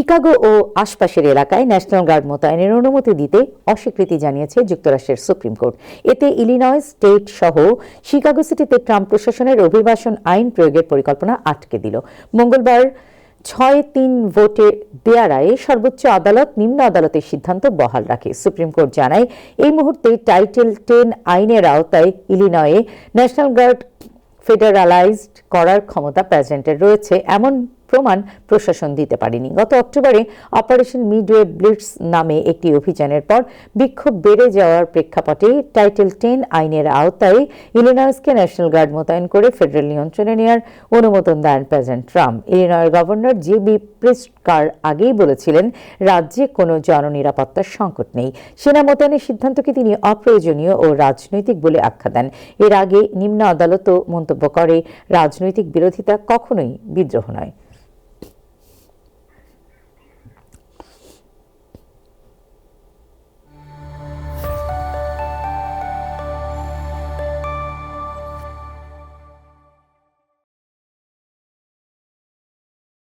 Chicago ও আশপাশের এলাকায় national guard মোতায়েনের অনুমতি দিতে অস্বীকৃতি জানিয়েছে যুক্তরাষ্ট্রের সুপ্রিম কোর্ট। এতে ইলিনয় স্টেট সহ শিকাগো সিটিতে ট্রাম্প প্রশাসনের অভিবাসন আইন প্রয়োগের পরিকল্পনা আটকে দিল। মঙ্গলবার ৬-৩ ভোটে দেয়া রায়ে সর্বোচ্চ আদালত নিম্ন আদালতের সিদ্ধান্ত বহাল রাখে। সুপ্রিম কোর্ট জানায়, এই মুহূর্তে টাইটেল 10 আইনের আওতায় ইলিনয়ে ন্যাশনাল গার্ড ফেডারালাইজড করার ক্ষমতা প্রেসিডেন্টের রয়েছে এমন প্রমাণ প্রশাসন দিতে পারেনি। গত অক্টোবরে অপারেশন মিডওয়ে ব্লিটজ নামে একটি অভিযানের পর বিক্ষোভ বেড়ে যাওয়ার প্রেক্ষাপটে টাইটেল 10 আইনের আওতায় ইলিনয়সকে ন্যাশনাল গার্ড মোতায়েন করে ফেডারেল নিয়ন্ত্রণে নেওয়ার অনুমোদন দেন প্রেসিডেন্ট ট্রাম্প। ইলিনয়ের গভর্নর জেবি প্রিস্টকার আগেই বলেছিলেন, রাজ্যে কোনো জননিরাপত্তার সংকট নেই। সেনা মোতায়েনের সিদ্ধান্তকে তিনি অপ্রয়োজনীয় ও রাজনৈতিক বলে আখ্যা দেন। এর আগে নিম্ন আদালতও মন্তব্য করে, রাজনৈতিক বিরোধিতা কখনোই বিদ্রোহ নয়।